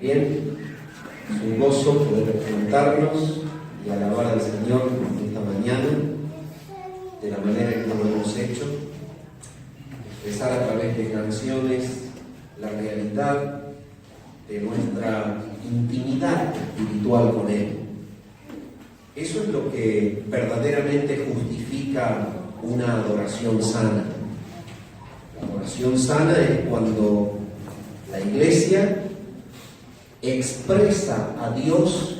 Bien, es un gozo poder juntarnos y alabar al Señor esta mañana de la manera en que lo hemos hecho, expresar a través de canciones la realidad de nuestra intimidad espiritual con Él. Eso es lo que verdaderamente justifica una adoración sana. La adoración sana es cuando la iglesia expresa a Dios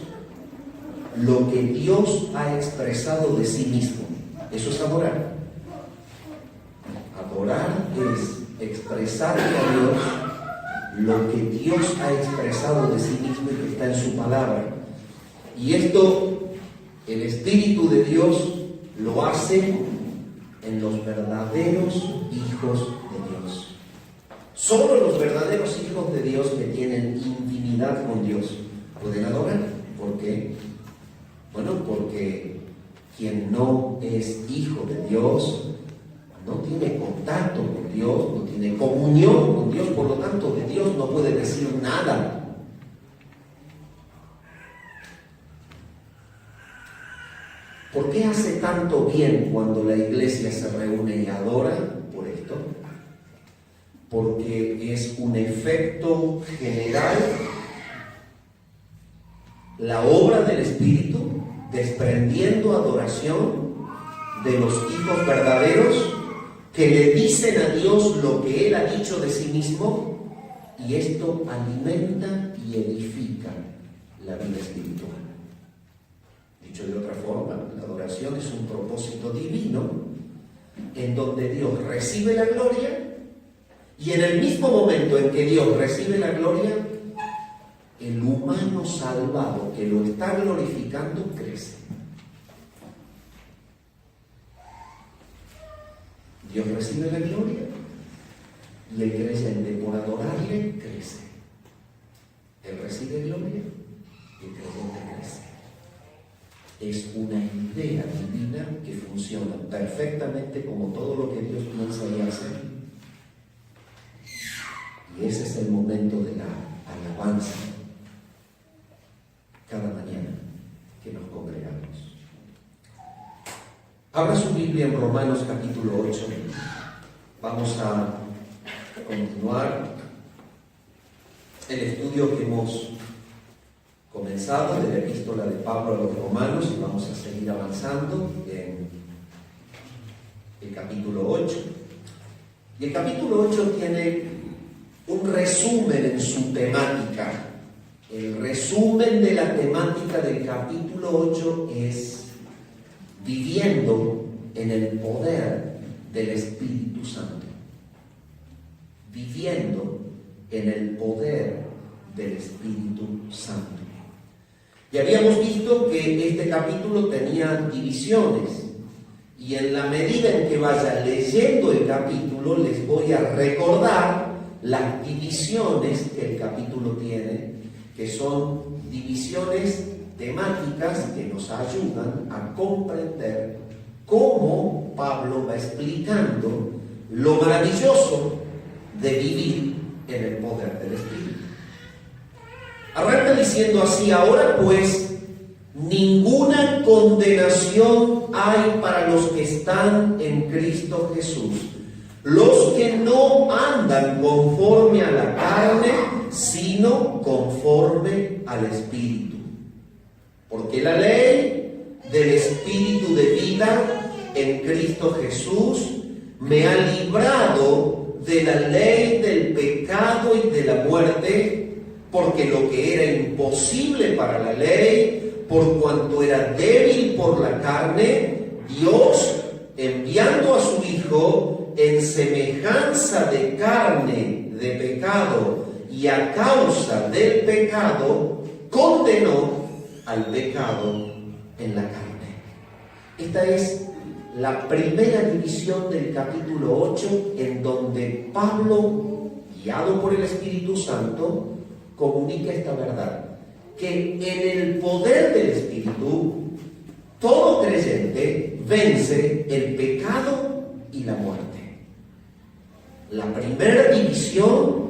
lo que Dios ha expresado de sí mismo. Eso es adorar. Adorar es expresarle a Dios lo que Dios ha expresado de sí mismo y que está en su palabra. Y esto, el Espíritu de Dios lo hace en los verdaderos hijos de Dios. Solo los verdaderos hijos de Dios que tienen intimidad con Dios pueden adorar. ¿Por qué? Bueno, porque quien no es hijo de Dios no tiene contacto con Dios, no tiene comunión con Dios, por lo tanto de Dios no puede decir nada. ¿Por qué hace tanto bien cuando la iglesia se reúne y adora? Por esto. Porque es un efecto general, la obra del Espíritu, desprendiendo adoración de los hijos verdaderos que le dicen a Dios lo que Él ha dicho de sí mismo, y esto alimenta y edifica la vida espiritual. Dicho de otra forma, la adoración es un propósito divino en donde Dios recibe la gloria. Y en el mismo momento en que Dios recibe la gloria, el humano salvado que lo está glorificando crece. Dios recibe la gloria y el creyente, por adorarle, crece. Él recibe gloria y el creyente crece. Es una idea divina que funciona perfectamente como todo lo que Dios piensa y hace. Y ese es el momento de la alabanza cada mañana que nos congregamos. Abra su Biblia en Romanos capítulo 8. Vamos a continuar el estudio que hemos comenzado de la epístola de Pablo a los Romanos y vamos a seguir avanzando en el capítulo 8. Y el capítulo 8 tiene un resumen en su temática. El resumen de la temática del capítulo 8 es viviendo en el poder del Espíritu Santo. Viviendo en el poder del Espíritu Santo. Y habíamos visto que este capítulo tenía divisiones. Y en la medida en que vaya leyendo el capítulo, les voy a recordar las divisiones que el capítulo tiene, que son divisiones temáticas que nos ayudan a comprender cómo Pablo va explicando lo maravilloso de vivir en el poder del Espíritu. Arranca diciendo así: ahora pues, ninguna condenación hay para los que están en Cristo Jesús, los que no andan conforme a la carne, sino conforme al Espíritu. Porque la ley del Espíritu de vida en Cristo Jesús me ha librado de la ley del pecado y de la muerte, porque lo que era imposible para la ley, por cuanto era débil por la carne, Dios, enviando a su Hijo en semejanza de carne de pecado y a causa del pecado, condenó al pecado en la carne. Esta es la primera división del capítulo 8, en donde Pablo, guiado por el Espíritu Santo, comunica esta verdad: que en el poder del Espíritu todo creyente vence el pecado y la muerte. La primera división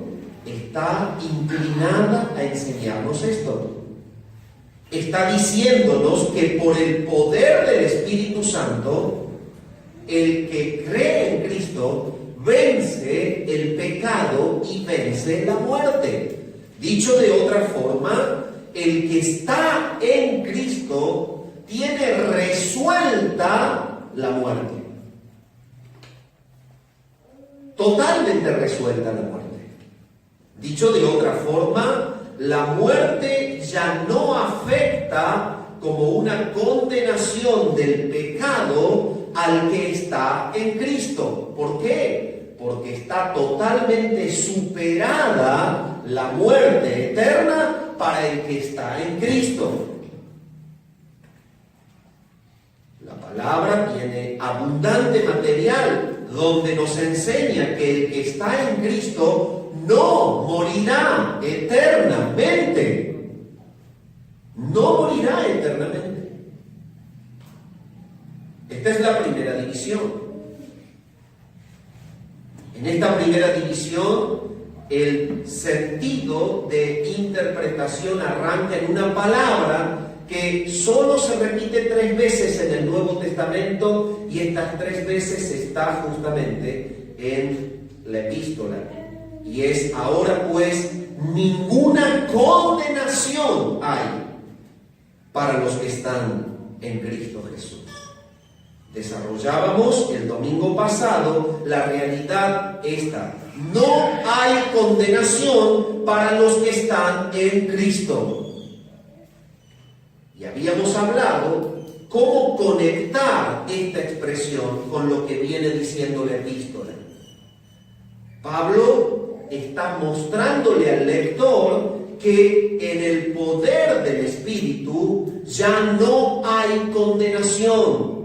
está inclinada a enseñarnos esto. Está diciéndonos que por el poder del Espíritu Santo, el que cree en Cristo vence el pecado y vence la muerte. Dicho de otra forma, el que está en Cristo tiene resuelta la muerte. Totalmente resuelta la muerte. Dicho de otra forma, la muerte ya no afecta como una condenación del pecado al que está en Cristo. ¿Por qué? Porque está totalmente superada la muerte eterna para el que está en Cristo. La palabra tiene abundante material donde nos enseña que el que está en Cristo no morirá eternamente. No morirá eternamente. Esta es la primera división. En esta primera división, el sentido de interpretación arranca en una palabra que solo se repite 3 veces en el Nuevo Testamento, y estas 3 veces está justamente en la epístola. Y es: ahora pues ninguna condenación hay para los que están en Cristo Jesús. Desarrollábamos el domingo pasado la realidad esta: no hay condenación para los que están en Cristo. Y habíamos hablado cómo conectar esta expresión con lo que viene diciendo la epístola. Pablo está mostrándole al lector que en el poder del Espíritu ya no hay condenación.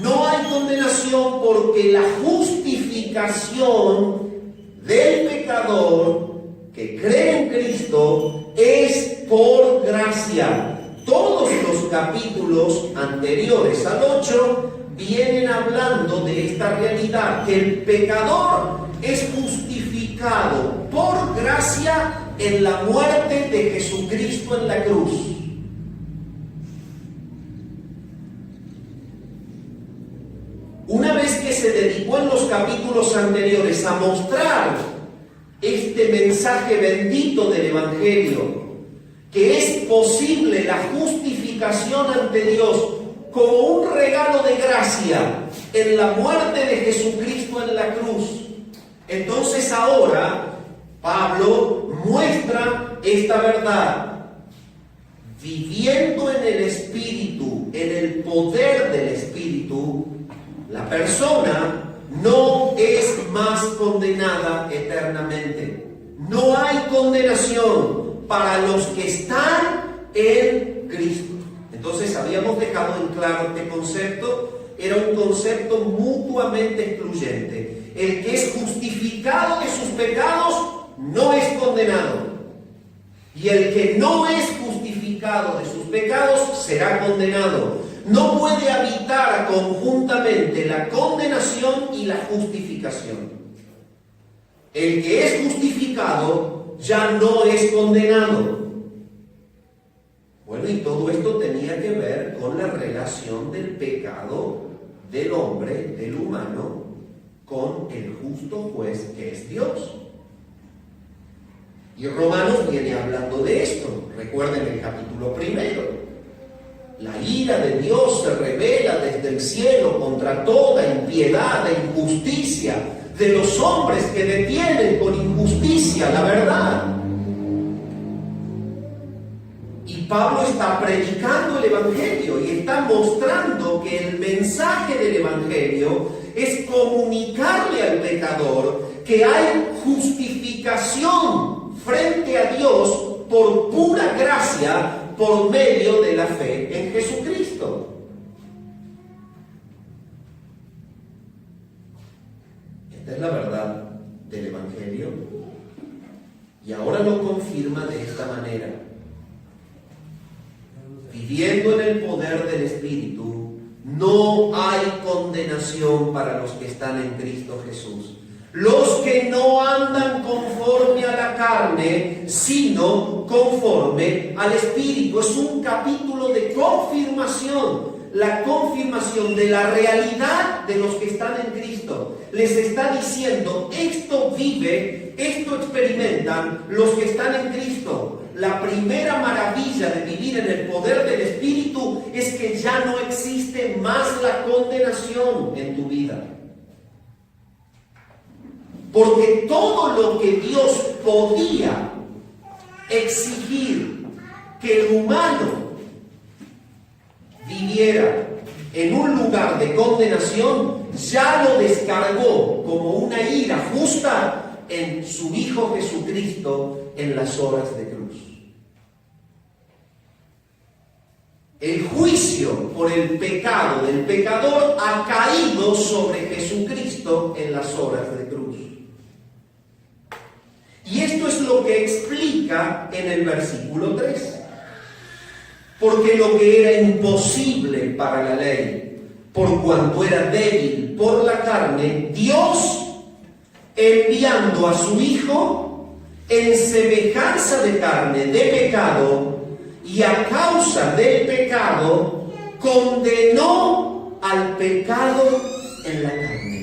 No hay condenación porque la justificación del pecador que cree en Cristo es por gracia. Todos los capítulos anteriores al 8 vienen hablando de esta realidad, que el pecador es justificado por gracia en la muerte de Jesucristo en la cruz. Una vez que se dedicó en los capítulos anteriores a mostrar este mensaje bendito del Evangelio, que es posible la justificación ante Dios como un regalo de gracia en la muerte de Jesucristo en la cruz, entonces ahora Pablo muestra esta verdad. Viviendo en el Espíritu, en el poder del Espíritu, la persona no es más condenada eternamente. No hay condenación para los que están en Cristo. Entonces habíamos dejado en claro este concepto. Era un concepto mutuamente excluyente. El que es justificado de sus pecados no es condenado, y el que no es justificado de sus pecados será condenado. No puede habitar conjuntamente la condenación y la justificación. El que es justificado ya no es condenado. Bueno, y todo esto tenía que ver con la relación del pecado del hombre, del humano, con el justo juez que es Dios. Y Romanos viene hablando de esto. Recuerden el capítulo 1. La ira de Dios se revela desde el cielo contra toda impiedad e injusticia de los hombres que detienen con injusticia la verdad. Y Pablo está predicando el Evangelio y está mostrando que el mensaje del Evangelio es comunicarle al pecador que hay justificación frente a Dios por pura gracia por medio de la fe en Jesucristo. Esta es la verdad del Evangelio, y ahora lo confirma de esta manera. Viviendo en el poder del Espíritu, no hay condenación para los que están en Cristo Jesús. Los que no andan conforme a la carne, sino conforme al Espíritu. Es un capítulo de confirmación, la confirmación de la realidad de los que están en Cristo. Les está diciendo, esto vive, esto experimentan los que están en Cristo. La primera maravilla de vivir en el poder del Espíritu es que ya no existe más la condenación en tu vida. Porque todo lo que Dios podía exigir que el humano viviera en un lugar de condenación, ya lo descargó como una ira justa en su Hijo Jesucristo en las horas de cruz. El juicio por el pecado del pecador ha caído sobre Jesucristo en las horas de cruz. Y esto es lo que explica en el versículo 3. Porque lo que era imposible para la ley, por cuanto era débil por la carne, Dios, enviando a su Hijo en semejanza de carne, de pecado, y a causa del pecado, condenó al pecado en la carne.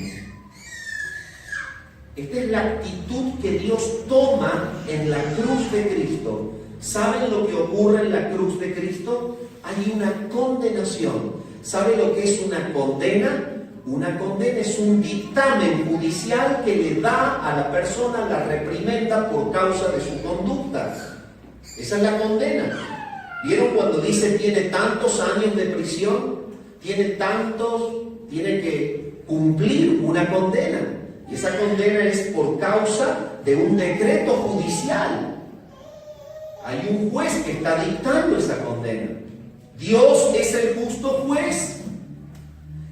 Esta es la actitud que Dios toma en la cruz de Cristo. ¿Saben lo que ocurre en la cruz de Cristo? Hay una condenación. ¿Sabe lo que es una condena? Una condena es un dictamen judicial que le da a la persona la reprimenda por causa de su conducta. Esa es la condena. ¿Vieron cuando dice tiene tantos años de prisión? Tiene que cumplir una condena. Y esa condena es por causa de un decreto judicial. Hay un juez que está dictando esa condena. Dios es el justo juez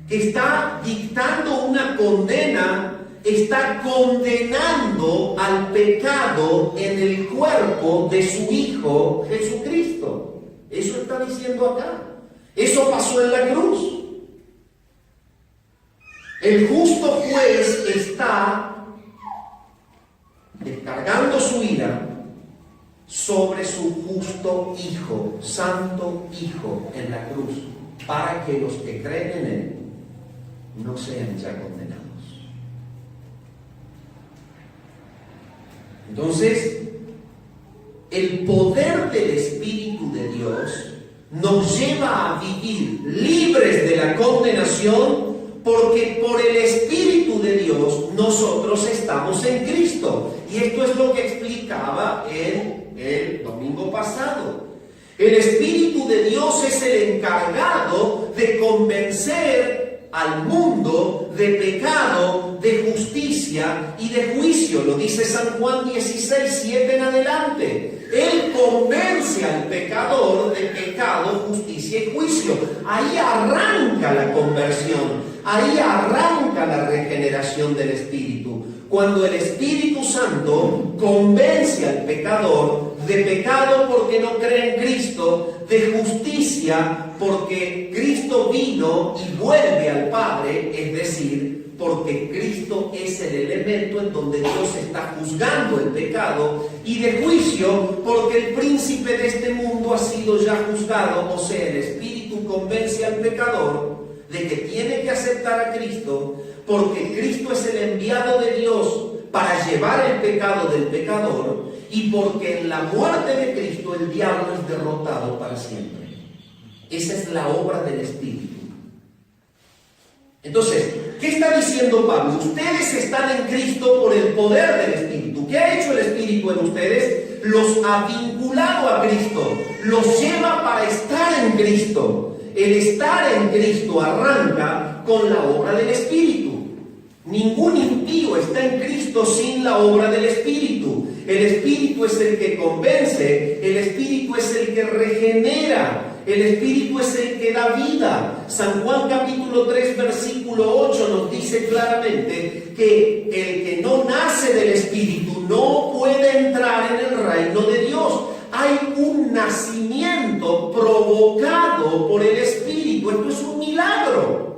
que está dictando una condena, está condenando al pecado en el cuerpo de su Hijo Jesucristo. Eso está diciendo acá. Eso pasó en la cruz. El justo juez está descargando su ira sobre su justo Hijo, Santo Hijo, en la cruz, para que los que creen en Él no sean ya condenados. Entonces, el poder del Espíritu de Dios nos lleva a vivir libres de la condenación, porque por el Espíritu de Dios nosotros estamos en Cristo. Y esto es lo que explicaba el domingo pasado. El Espíritu de Dios es el encargado de convencer al mundo de pecado, de justicia y de juicio. Lo dice San Juan 16:7 en adelante. Él convence al pecador de pecado, justicia y juicio. Ahí arranca la conversión. Ahí arranca la regeneración del Espíritu. Cuando el Espíritu Santo convence al pecador de pecado porque no cree en Cristo, de justicia porque Cristo vino y vuelve al Padre, es decir, porque Cristo es el elemento en donde Dios está juzgando el pecado, y de juicio porque el príncipe de este mundo ha sido ya juzgado, o sea, el Espíritu convence al pecador de que tiene que aceptar a Cristo, porque Cristo es el enviado de Dios para llevar el pecado del pecador, y porque en la muerte de Cristo el diablo es derrotado para siempre. Esa es la obra del Espíritu. Entonces, ¿qué está diciendo Pablo? Ustedes están en Cristo por el poder del Espíritu. ¿Qué ha hecho el Espíritu en ustedes? Los ha vinculado a Cristo, los lleva para estar en Cristo. El estar en Cristo arranca con la obra del Espíritu. Ningún impío está en Cristo sin la obra del Espíritu. El Espíritu es el que convence, el Espíritu es el que regenera, el Espíritu es el que da vida. San Juan capítulo 3 versículo 8 nos dice claramente que el que no nace del Espíritu no puede entrar en el reino de Dios. Hay un nacimiento provocado por el Espíritu. Esto es un milagro.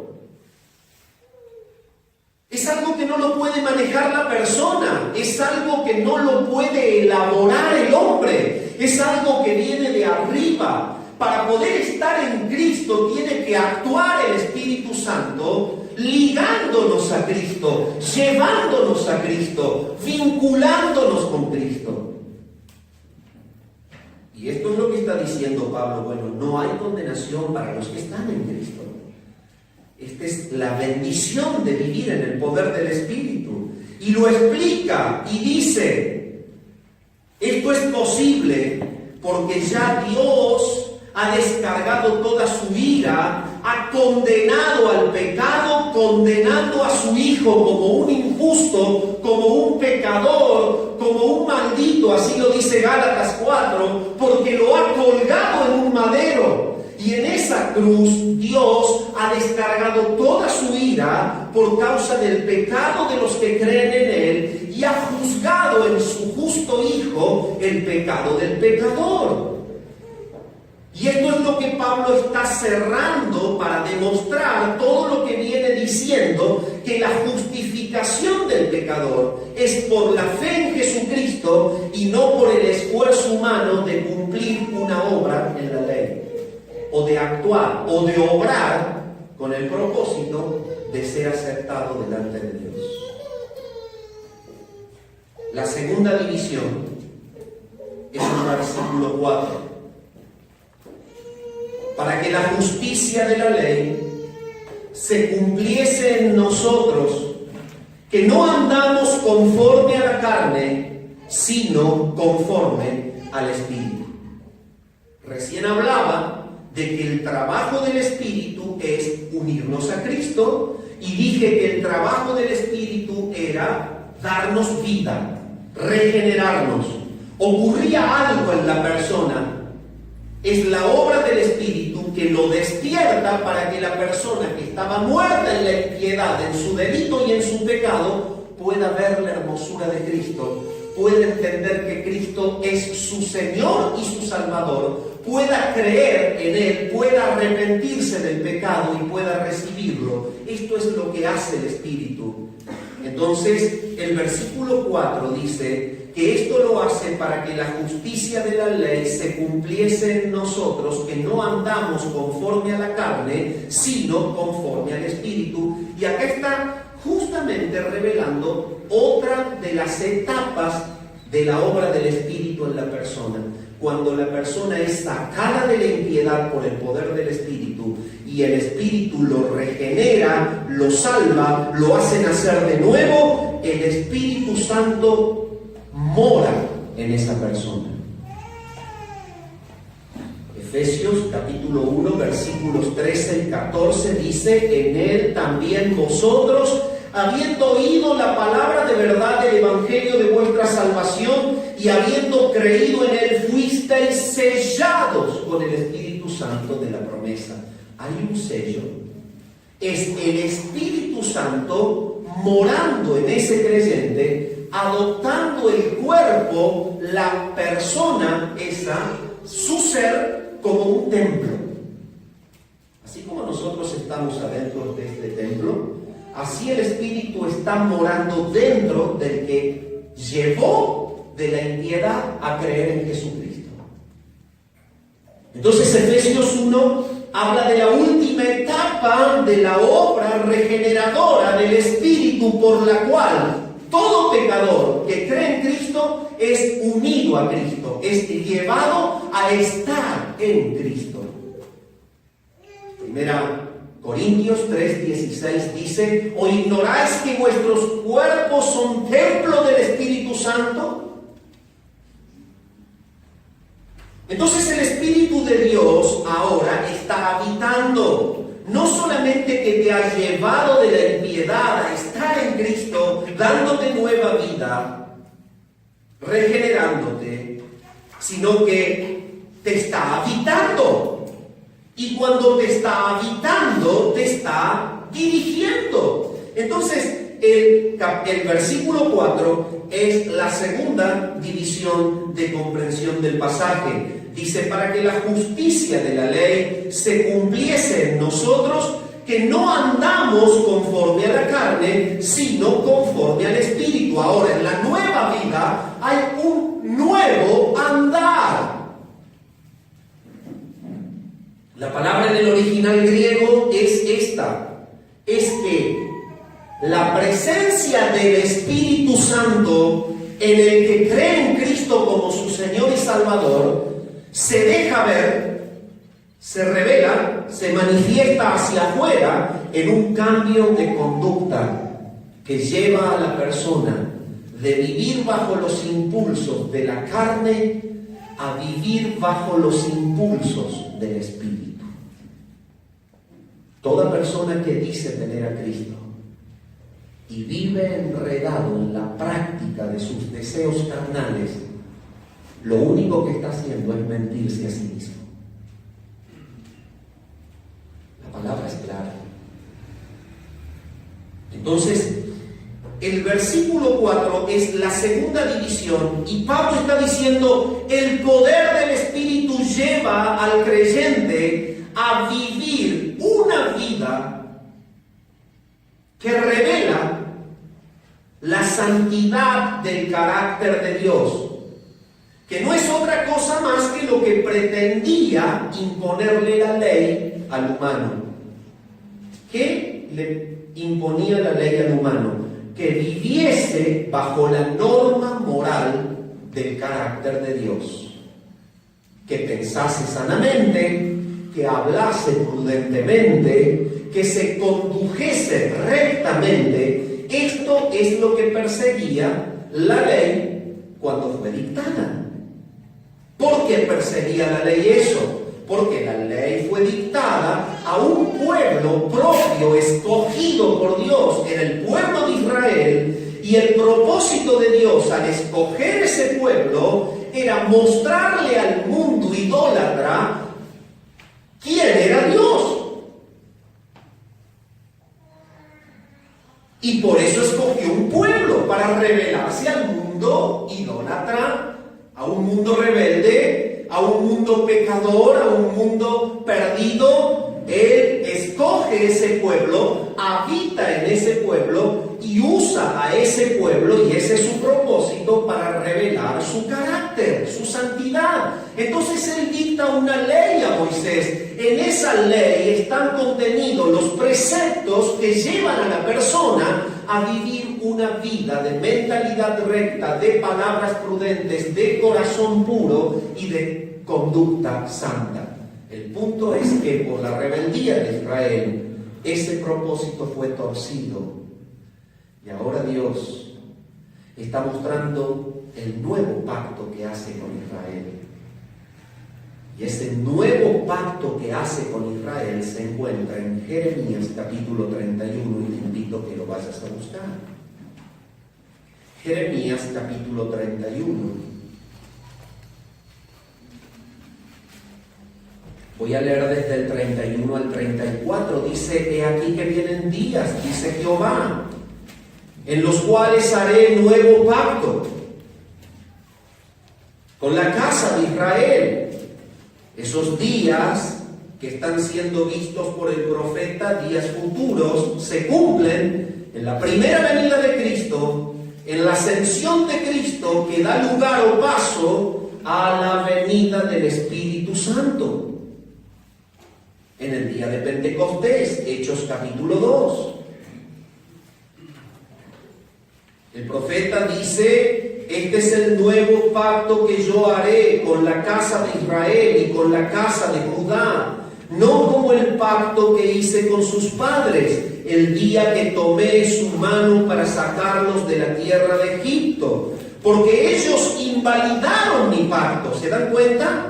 Es algo que no lo puede manejar manejar la persona, es algo que no lo puede elaborar el hombre, es algo que viene de arriba. Para poder estar en Cristo tiene que actuar el Espíritu Santo, ligándonos a Cristo, llevándonos a Cristo, vinculándonos con Cristo. Y esto es lo que está diciendo Pablo. Bueno, no hay condenación para los que están en Cristo. Esta es la bendición de vivir en el poder del Espíritu. Y lo explica y dice, esto es posible porque ya Dios ha descargado toda su ira, ha condenado al pecado, condenando a su Hijo como un injusto, como un pecador, como un maldito, así lo dice Gálatas 4, porque lo ha colgado en un madero. Y en esa cruz Dios ha descargado toda su ira por causa del pecado de los que creen en Él y ha juzgado en su justo Hijo el pecado del pecador. Y esto es lo que Pablo está cerrando para demostrar todo lo que viene diciendo, que la justificación del pecador es por la fe en Jesucristo y no por el esfuerzo humano de cumplir una obra en la ley, o de actuar, o de obrar con el propósito de ser aceptado delante de Dios. La segunda división es el versículo 4. Para que la justicia de la ley se cumpliese en nosotros, que no andamos conforme a la carne, sino conforme al Espíritu. Recién hablaba de que el trabajo del Espíritu es unirnos a Cristo, y dije que el trabajo del Espíritu era darnos vida, regenerarnos. Ocurría algo en la persona. Es la obra del Espíritu que lo despierta para que la persona que estaba muerta en la impiedad, en su delito y en su pecado, pueda ver la hermosura de Cristo, pueda entender que Cristo es su Señor y su Salvador, pueda creer en Él, pueda arrepentirse del pecado y pueda recibirlo. Esto es lo que hace el Espíritu. Entonces, el versículo 4 dice que esto lo hace para que la justicia de la ley se cumpliese en nosotros, que no andamos conforme a la carne, sino conforme al Espíritu. Y acá está justamente revelando otra de las etapas de la obra del Espíritu en la persona. Cuando la persona es sacada de la impiedad por el poder del Espíritu y el Espíritu lo regenera, lo salva, lo hace nacer de nuevo, el Espíritu Santo mora en esa persona. Efesios capítulo 1 versículos 13 y 14 dice: en él también vosotros, habiendo oído la palabra de verdad del evangelio de vuestra salvación y habiendo creído en él, fuisteis sellados con el Espíritu Santo de la promesa. Hay un sello. Es el Espíritu Santo morando en ese creyente, adoptando el cuerpo, la persona esa, su ser, como un templo. Así como nosotros estamos adentro de este templo, así el Espíritu está morando dentro del que llevó de la impiedad a creer en Jesucristo. Entonces Efesios 1 habla de la última etapa de la obra regeneradora del Espíritu, por la cual todo pecador que cree en Cristo es unido a Cristo, es llevado a estar en Cristo. Primera Corintios 3:16 dice: ¿o ignoráis que vuestros cuerpos son templo del Espíritu Santo? Entonces el Espíritu de Dios ahora está habitando. No solamente que te ha llevado de la impiedad a estar en Cristo, dándote nueva vida, regenerándote, sino que te está habitando. Y cuando te está habitando, te está dirigiendo. Entonces, el versículo 4 es la segunda división de comprensión del pasaje. Dice: para que la justicia de la ley se cumpliese en nosotros, que no andamos conforme a la carne, sino conforme al Espíritu. Ahora, en la nueva vida hay un nuevo andar. La palabra en el original griego es esta: es que la presencia del Espíritu Santo en el que cree en Cristo como su Señor y Salvador se deja ver, se revela, se manifiesta hacia afuera en un cambio de conducta que lleva a la persona de vivir bajo los impulsos de la carne a vivir bajo los impulsos del Espíritu. Toda persona que dice tener a Cristo y vive enredado en la práctica de sus deseos carnales, lo único que está haciendo es mentirse a sí mismo. La palabra es clara. Entonces, el versículo 4 es la segunda división y Pablo está diciendo: el poder del Espíritu lleva al creyente a vivir una vida que revela la santidad del carácter de Dios, que no es otra cosa más que lo que pretendía imponerle la ley al humano. ¿Qué le imponía la ley al humano? Que viviese bajo la norma moral del carácter de Dios, que pensase sanamente, que hablase prudentemente, que se condujese rectamente. Esto es lo que perseguía la ley cuando fue dictada. ¿Por qué perseguía la ley eso? Porque la ley fue dictada a un pueblo propio, escogido por Dios, en el pueblo de Israel, y el propósito de Dios al escoger ese pueblo era mostrarle al mundo idólatra quién era Dios. Y por eso escogió un pueblo, para revelarse al mundo idólatra, a un mundo rebelde, a un mundo pecador, a un mundo perdido. Él escoge ese pueblo, habita en ese pueblo y usa a ese pueblo, y ese es su propósito, para revelar su carácter, su santidad. Entonces él dicta una ley a Moisés. En esa ley están contenidos los preceptos que llevan a la persona a vivir una vida de mentalidad recta, de palabras prudentes, de corazón puro y de conducta santa. El punto es que por la rebeldía de Israel, ese propósito fue torcido. Y ahora Dios está mostrando el nuevo pacto que hace con Israel. Y ese nuevo pacto que hace con Israel se encuentra en Jeremías capítulo 31, y te invito a que lo vayas a buscar. Jeremías capítulo 31. Voy a leer desde el 31 al 34. Dice: he aquí que vienen días, dice Jehová, en los cuales haré nuevo pacto con la casa de Israel. Esos días que están siendo vistos por el profeta, días futuros, se cumplen en la primera venida de Cristo, en la ascensión de Cristo, que da lugar o paso a la venida del Espíritu Santo. En el día de Pentecostés, Hechos capítulo 2. El profeta dice: este es el nuevo pacto que yo haré con la casa de Israel y con la casa de Judá, no como el pacto que hice con sus padres el día que tomé su mano para sacarlos de la tierra de Egipto, porque ellos invalidaron mi pacto. ¿Se dan cuenta?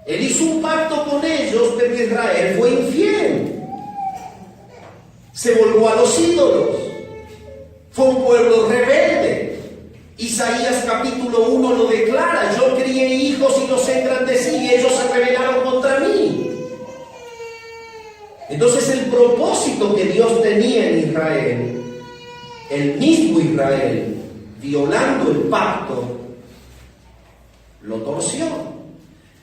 Él hizo un pacto con ellos, pero Israel fue infiel. Se volvió a los ídolos. Fue un pueblo rebelde. Isaías capítulo 1 lo declara: yo crié hijos y los engrandecí, y ellos se rebelaron contra mí. Entonces el propósito que Dios tenía en Israel, el mismo Israel, violando el pacto, lo torció.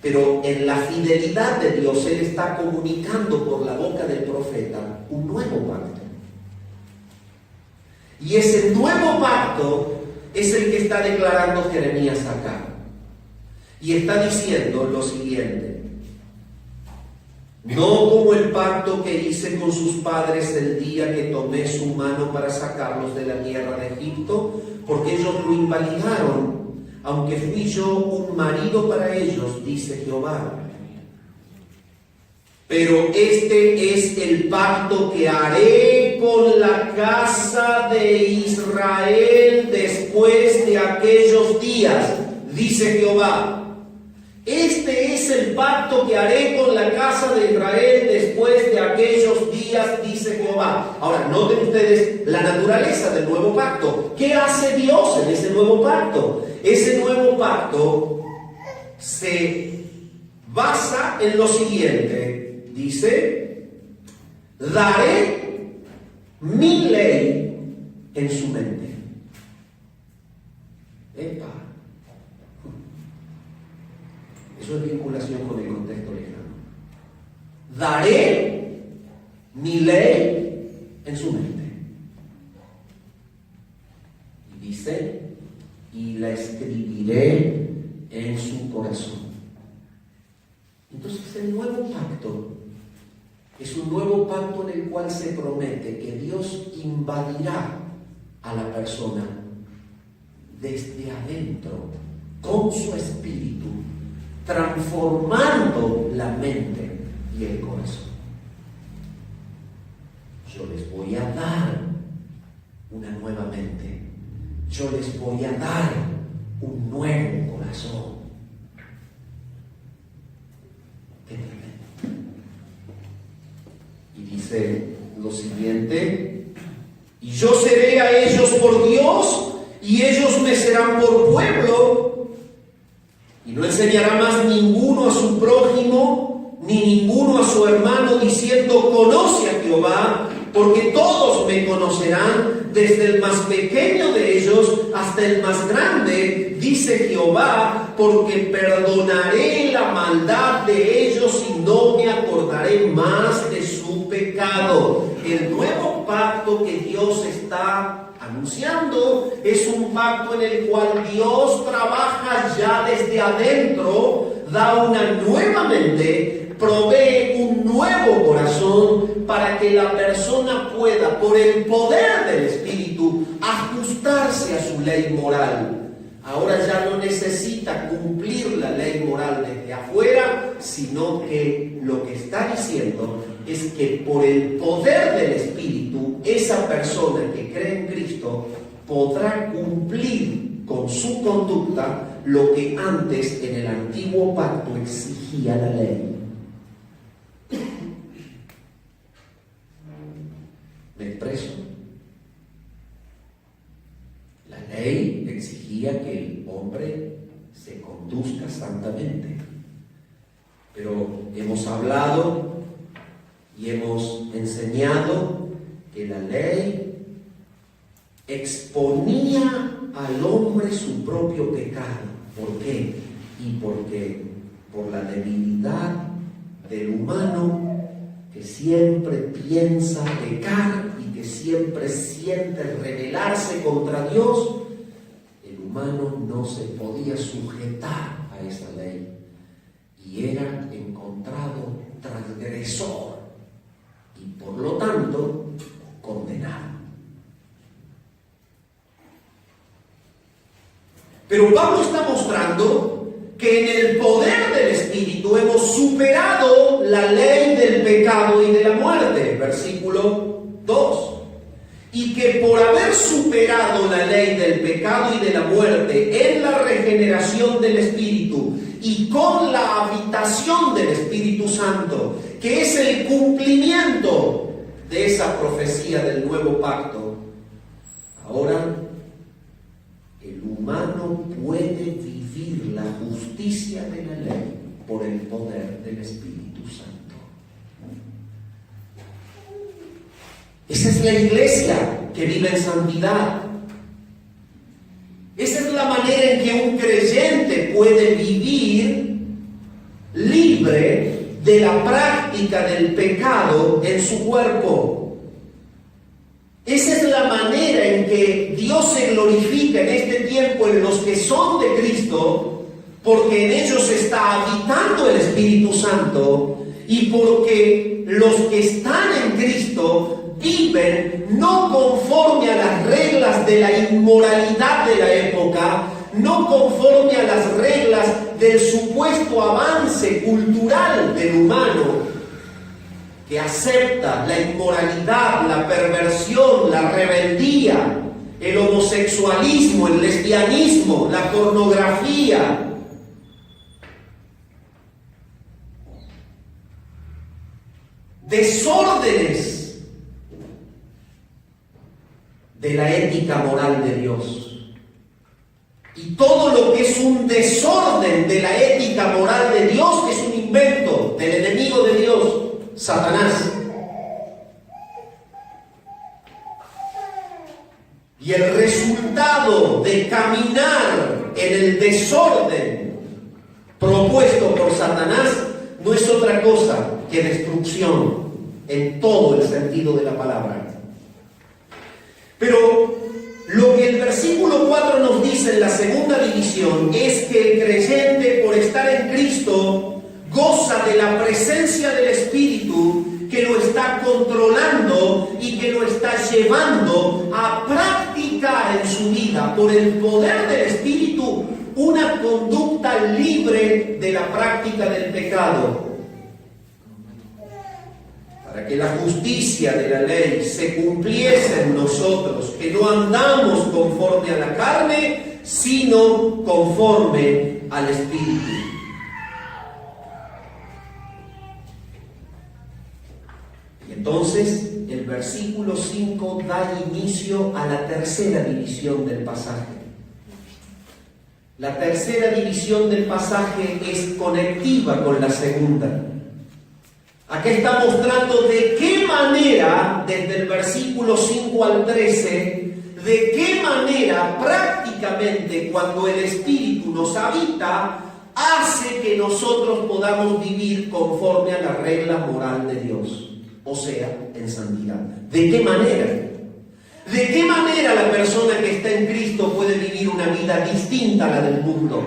Pero en la fidelidad de Dios, Él está comunicando por la boca del profeta un nuevo pacto. Y ese nuevo pacto es el que está declarando Jeremías acá. Y está diciendo lo siguiente: no como el pacto que hice con sus padres el día que tomé su mano para sacarlos de la tierra de Egipto, porque ellos lo invalidaron, aunque fui yo un marido para ellos, dice Jehová. Pero este es el pacto que haré con la casa de Israel después de aquellos días, dice Jehová. Este es el pacto que haré con la casa de Israel después de aquellos días, dice Jehová. Ahora, noten ustedes la naturaleza del nuevo pacto. ¿Qué hace Dios en ese nuevo pacto? Ese nuevo pacto se basa en lo siguiente. Dice: daré mi ley en su mente. ¡Epa! Eso es vinculación con el contexto lejano. Daré mi ley en su mente. Y dice: y la escribiré en su corazón. Entonces el nuevo pacto es un nuevo pacto en el cual se promete que Dios invadirá a la persona desde adentro con su espíritu, transformando la mente y el corazón. Yo les voy a dar una nueva mente. Yo les voy a dar un nuevo corazón. ¿Qué tremendo? Y dice lo siguiente: y yo seré a ellos por Dios, y ellos me serán por pueblo. Y no enseñará más ninguno a su prójimo, ni ninguno a su hermano, diciendo: conoce a Jehová, porque todos me conocerán, desde el más pequeño de ellos hasta el más grande, dice Jehová, porque perdonaré la maldad de ellos y no me acordaré más de su pecado. El nuevo pacto que Dios está anunciando es un pacto en el cual Dios trabaja ya desde adentro, da una nueva mente, provee un nuevo corazón para que la persona pueda, por el poder del Espíritu, ajustarse a su ley moral. Ahora ya no necesita cumplir la ley moral desde afuera, sino que lo que está diciendo es que por el poder del Espíritu, esa persona que cree en Cristo podrá cumplir con su conducta lo que antes en el antiguo pacto exigía la ley. ¿Me expreso? La ley exigía que el hombre se conduzca santamente. Pero hemos hablado y hemos enseñado que la ley exponía al hombre su propio pecado. ¿Por qué? Y porque por la debilidad del humano, que siempre piensa pecar y que siempre siente rebelarse contra Dios, el humano no se podía sujetar a esa ley y era encontrado transgresor y por lo tanto condenado. Pero Pablo está mostrando que en el poder del Espíritu hemos superado la ley del pecado y de la muerte, versículo 2. Y que por haber superado la ley del pecado y de la muerte en la regeneración del Espíritu y con la habitación del Espíritu Santo, que es el cumplimiento de esa profecía del nuevo pacto, ahora el humano puede vivir la justicia de la ley por el poder del Espíritu Santo. Esa es la iglesia que vive en santidad. Esa es la manera en que un creyente puede vivir libre de la práctica del pecado en su cuerpo. Esa es la manera en que Dios se glorifica en este tiempo en los que son de Cristo, porque en ellos está habitando el Espíritu Santo y porque los que están en Cristo viven no conforme a las reglas de la inmoralidad de la época, no conforme a las reglas del supuesto avance cultural del humano, que acepta la inmoralidad, la perversión, la rebeldía, el homosexualismo, el lesbianismo, la pornografía. Desórdenes de la ética moral de Dios. Y todo lo que es un desorden de la ética moral de Dios es un invento del enemigo de Dios, Satanás. Y el resultado de caminar en el desorden propuesto por Satanás no es otra cosa que destrucción en todo el sentido de la palabra. Pero lo que el versículo 4 nos dice en la segunda división es que el creyente, por estar en Cristo, goza de la presencia del Espíritu que lo está controlando y que lo está llevando a practicar en su vida, por el poder del Espíritu, una conducta libre de la práctica del pecado. Para que la justicia de la ley se cumpliese en nosotros, que no andamos conforme a la carne, sino conforme al Espíritu. Y entonces el versículo 5 da inicio a la tercera división del pasaje. La tercera división del pasaje es conectiva con la segunda. Aquí está mostrando de qué manera, desde el versículo 5 al 13, de qué manera prácticamente cuando el Espíritu nos habita, hace que nosotros podamos vivir conforme a la regla moral de Dios, o sea, en santidad. ¿De qué manera? ¿De qué manera la persona que está en Cristo puede vivir una vida distinta a la del mundo?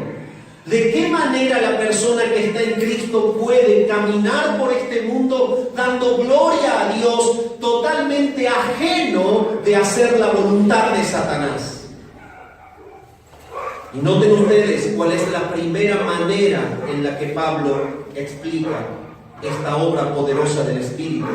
¿De qué manera la persona que está en Cristo puede caminar por este mundo dando gloria a Dios, totalmente ajeno de hacer la voluntad de Satanás? Y noten ustedes cuál es la primera manera en la que Pablo explica esta obra poderosa del Espíritu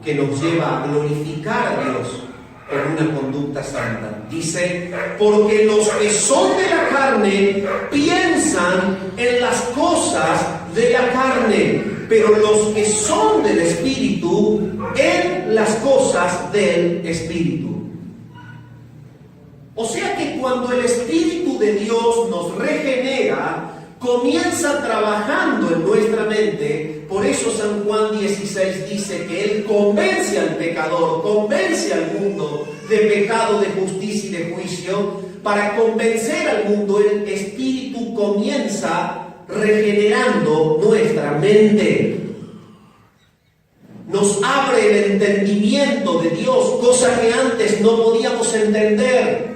que nos lleva a glorificar a Dios en una conducta santa. Dice, porque los que son de la carne piensan en las cosas de la carne, pero los que son del Espíritu en las cosas del Espíritu. O sea que cuando el Espíritu de Dios nos regenera, comienza trabajando en nuestra mente. Por eso San Juan 16 dice que Él convence al pecador, convence al mundo de pecado, de justicia y de juicio. Para convencer al mundo, el Espíritu comienza regenerando nuestra mente. Nos abre el entendimiento de Dios, cosa que antes no podíamos entender.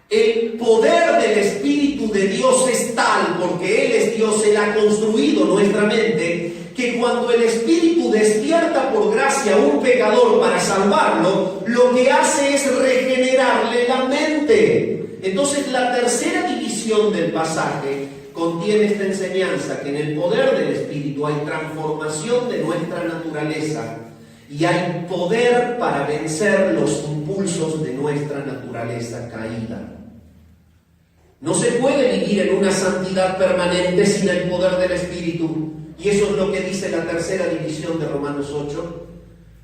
El poder del Espíritu de Dios es tal, porque Él es Dios, Él ha construido nuestra mente, que cuando el Espíritu despierta por gracia a un pecador para salvarlo, lo que hace es regenerarle la mente. Entonces la tercera división del pasaje contiene esta enseñanza, que en el poder del Espíritu hay transformación de nuestra naturaleza y hay poder para vencer los impulsos de nuestra naturaleza caída. No se puede vivir en una santidad permanente sin el poder del Espíritu. Y eso es lo que dice la tercera división de Romanos 8.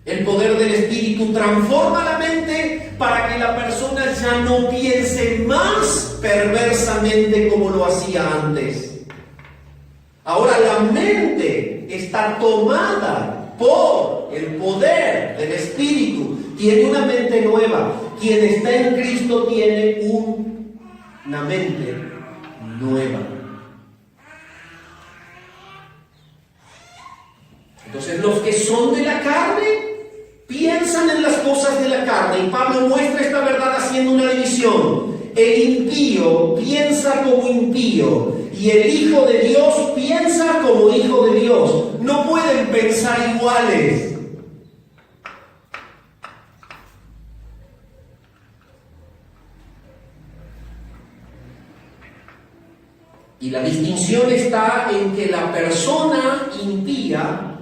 El poder del Espíritu transforma la mente para que la persona ya no piense más perversamente como lo hacía antes. Ahora la mente está tomada por el poder del Espíritu. Tiene una mente nueva. Quien está en Cristo tiene una mente nueva. Entonces los que son de la carne piensan en las cosas de la carne, y Pablo muestra esta verdad haciendo una división. El impío piensa como impío y el Hijo de Dios piensa como Hijo de Dios. No pueden pensar iguales. Y la distinción está en que la persona impía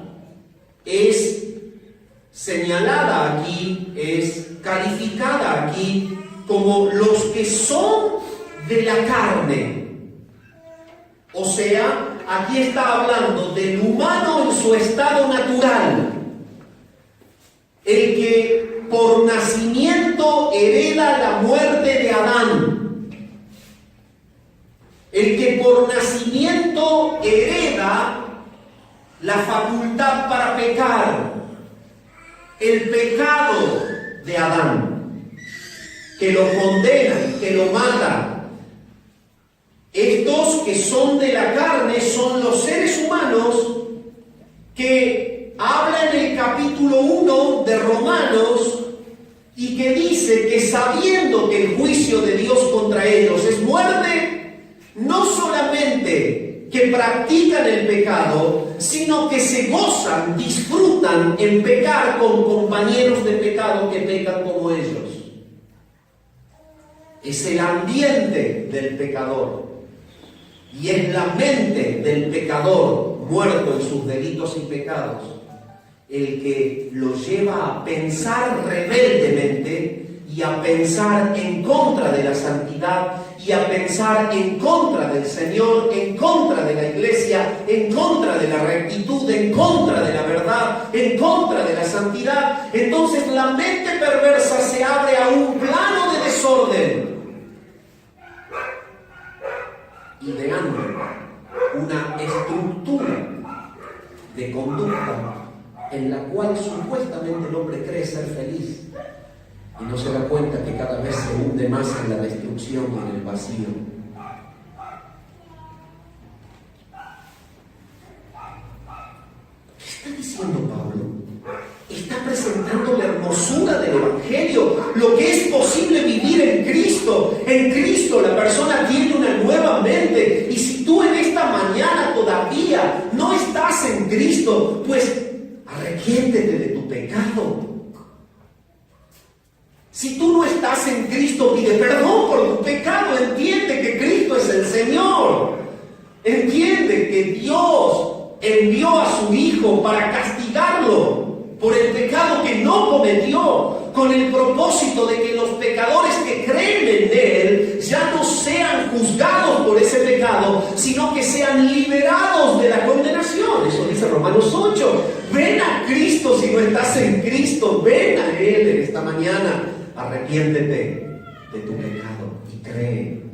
es señalada aquí, es calificada aquí como los que son de la carne. O sea, aquí está hablando del humano en su estado natural, el que por nacimiento hereda la muerte de Adán, el que por nacimiento hereda la facultad para pecar, el pecado de Adán, que lo condena, que lo mata. Estos que son de la carne son los seres humanos que habla en el capítulo 1 de Romanos y que dice que sabiendo que el juicio de Dios contra ellos es muerte, no solamente que practican el pecado, sino que se gozan, disfrutan en pecar con compañeros de pecado que pecan como ellos. Es el ambiente del pecador y es la mente del pecador muerto en sus delitos y pecados el que lo lleva a pensar rebeldemente y a pensar en contra de la santidad y a pensar en contra del Señor, en contra de la iglesia, en contra de la rectitud, en contra de la verdad, en contra de la santidad. Entonces la mente perversa se abre a un plano de desorden, ideando una estructura de conducta en la cual supuestamente el hombre cree ser feliz y no se da cuenta que cada vez se hunde más en la destrucción y en el vacío. ¿Qué está diciendo Pablo? Está presentando la hermosura del Evangelio, lo que es posible vivir en Cristo. En Cristo la persona tiene una nueva mente, y si tú en esta mañana todavía no estás en Cristo, pues arrepiéntete de tu pecado. Si tú no estás en Cristo, pide perdón por tu pecado, entiende que Cristo es el Señor, entiende que Dios envió a su Hijo para castigarlo por el pecado que no cometió, con el propósito de que los pecadores que creen en Él ya no sean juzgados por ese pecado, sino que sean liberados de la condenación. Eso dice Romanos 8. Ven a Cristo si no estás en Cristo, ven a Él en esta mañana, arrepiéntete de tu pecado y cree.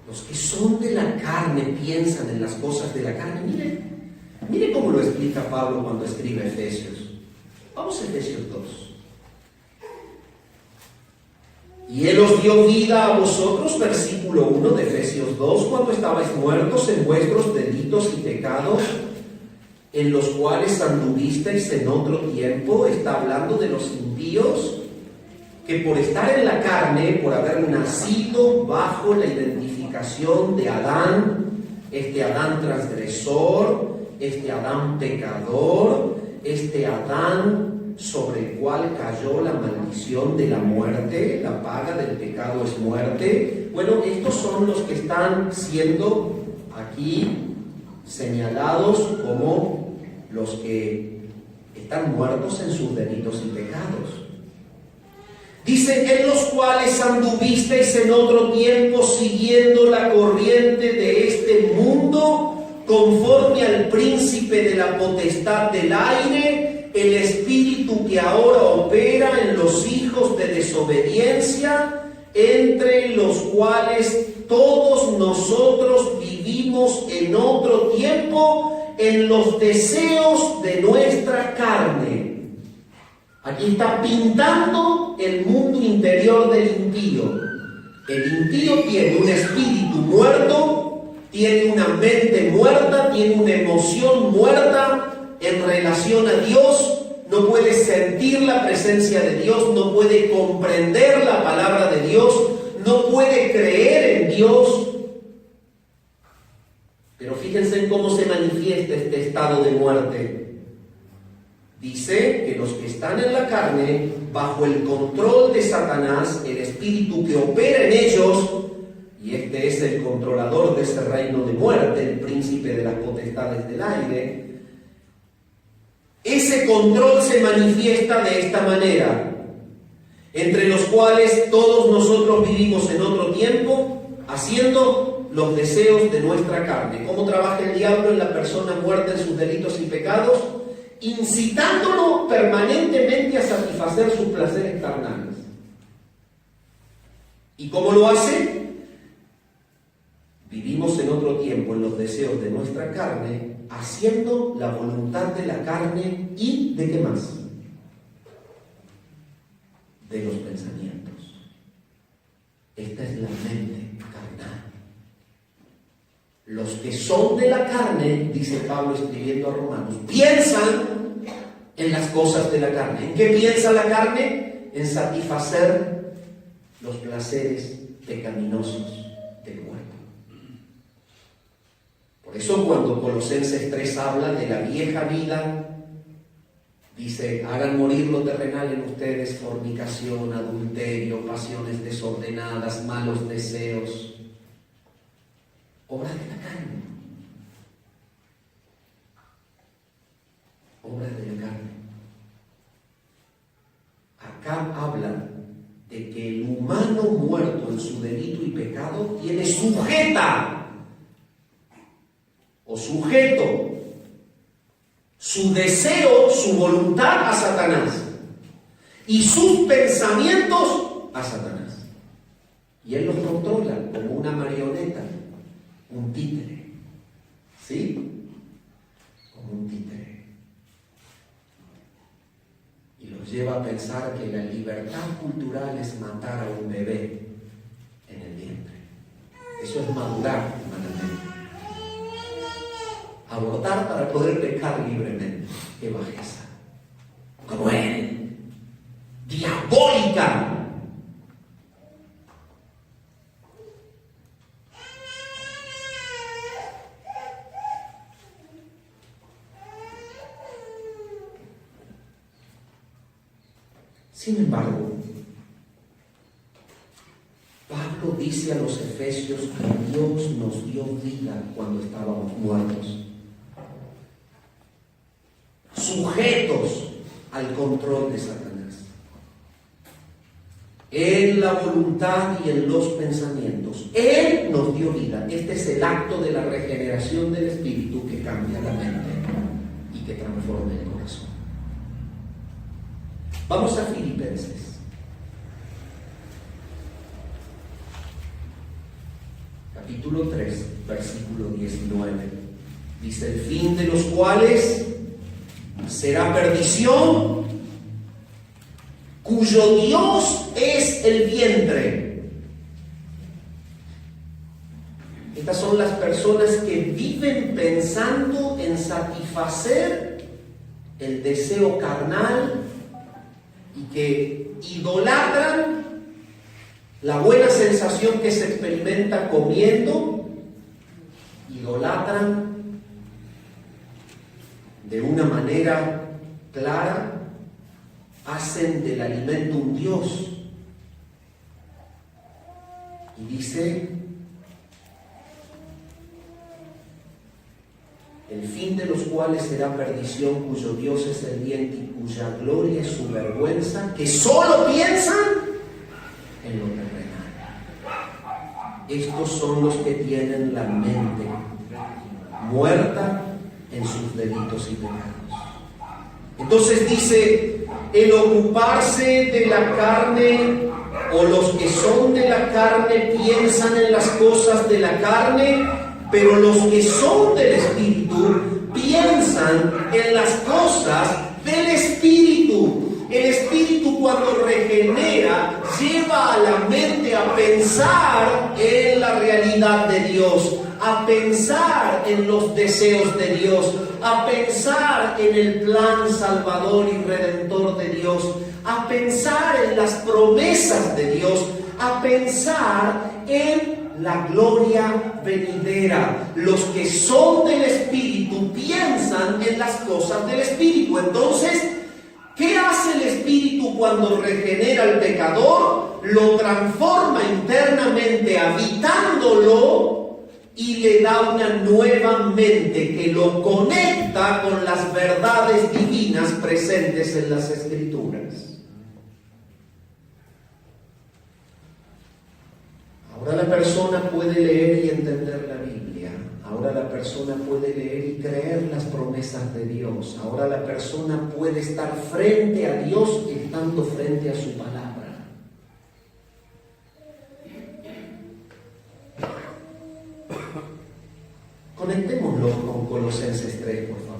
Los que son de la carne piensan en las cosas de la carne. Mire cómo lo explica Pablo cuando escribe Efesios. Vamos a Efesios 2. Y Él os dio vida a vosotros, versículo 1 de Efesios 2, cuando estabais muertos en vuestros delitos y pecados, en los cuales anduvisteis en otro tiempo. Está hablando de los impíos, que por estar en la carne, por haber nacido bajo la identificación de Adán, este Adán transgresor, este Adán pecador, este Adán sobre el cual cayó la maldición de la muerte, la paga del pecado es muerte. Bueno, estos son los que están siendo aquí señalados como los que están muertos en sus delitos y pecados. Dice, en los cuales anduvisteis en otro tiempo siguiendo la corriente de este mundo, conforme al príncipe de la potestad del aire, el espíritu que ahora opera en los hijos de desobediencia, entre los cuales todos nosotros vivimos en otro tiempo en los deseos de nuestra carne. Aquí está pintando el mundo interior del impío. El impío tiene un espíritu muerto, tiene una mente muerta, tiene una emoción muerta en relación a Dios, no puede sentir la presencia de Dios, no puede comprender la palabra de Dios, no puede creer en Dios. Pero fíjense en cómo se manifiesta este estado de muerte. Dice que los que están en la carne, bajo el control de Satanás, el espíritu que opera en ellos, y este es el controlador de ese reino de muerte, el príncipe de las potestades del aire, ese control se manifiesta de esta manera, entre los cuales todos nosotros vivimos en otro tiempo, haciendo los deseos de nuestra carne. ¿Cómo trabaja el diablo en la persona muerta en sus delitos y pecados? Incitándolo permanentemente a satisfacer sus placeres carnales. ¿Y cómo lo hace? Vivimos en otro tiempo en los deseos de nuestra carne, haciendo la voluntad de la carne y ¿de qué más? De los pensamientos. Esta es la mente carnal. Los que son de la carne, dice Pablo escribiendo a Romanos, piensan en las cosas de la carne. ¿En qué piensa la carne? En satisfacer los placeres pecaminosos del cuerpo. Por eso cuando Colosenses 3 habla de la vieja vida, dice, hagan morir lo terrenal en ustedes: fornicación, adulterio, pasiones desordenadas, malos deseos, obras de la carne. Obras de la carne. Acá habla de que el humano muerto en su delito y pecado tiene sujeta o sujeto su deseo, su voluntad a Satanás y sus pensamientos a Satanás. Y él los controla como una marioneta, un títere. ¿Sí? Como un títere. Y los lleva a pensar que la libertad cultural es matar a un bebé en el vientre. Eso es madurar humanamente. Abortar para poder pecar libremente. ¡Qué bajeza! ¡Cruel! ¡Diabólica! Sin embargo, Pablo dice a los efesios que Dios nos dio vida cuando estábamos muertos, sujetos al control de Satanás, en la voluntad y en los pensamientos. Él nos dio vida. Este es el acto de la regeneración del espíritu que cambia la mente y que transforma el corazón. Vamos a Filipenses. Capítulo 3, versículo 19. Dice: el fin de los cuales será perdición, cuyo Dios es el vientre. Estas son las personas que viven pensando en satisfacer el deseo carnal y que idolatran la buena sensación que se experimenta comiendo, idolatran de una manera clara, hacen del alimento un dios. Y dice: el fin de los cuales será perdición, cuyo Dios es el vientre y cuya gloria es su vergüenza, que solo piensan en lo terrenal. Estos son los que tienen la mente muerta en sus delitos y pecados. Entonces dice: el ocuparse de la carne, o los que son de la carne piensan en las cosas de la carne, pero los que son del Espíritu piensan en las cosas del Espíritu. El Espíritu, cuando regenera, lleva a la mente a a pensar en la realidad de Dios, a pensar en los deseos de Dios, a pensar en el plan salvador y redentor de Dios, a pensar en las promesas de Dios, a pensar en la gloria venidera. Los que son del Espíritu piensan en las cosas del Espíritu. Entonces, ¿qué hace el Espíritu cuando regenera al pecador? Lo transforma internamente, habitándolo, y le da una nueva mente que lo conecta con las verdades divinas presentes en las Escrituras. Ahora la persona puede leer y entender la Biblia. Ahora la persona puede leer y creer las promesas de Dios. Ahora la persona puede estar frente a Dios estando frente a su palabra. Conectémoslo con Colosenses 3, por favor.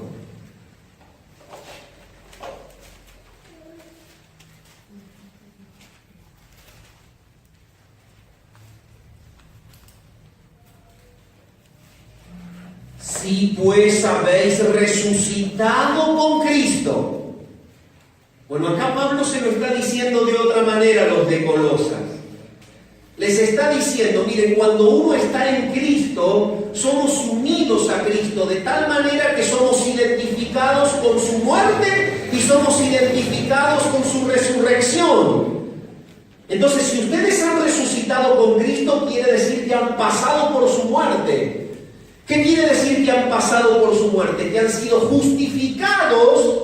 Si pues habéis resucitado con Cristo. Bueno, acá Pablo se lo está diciendo de otra manera a los de Colosas. Les está diciendo, miren, cuando uno está en Cristo, somos unidos a Cristo de tal manera que somos identificados con su muerte y somos identificados con su resurrección. Entonces, si ustedes han resucitado con Cristo, quiere decir que han pasado por su muerte. ¿Qué quiere decir que han pasado por su muerte? Que han sido justificados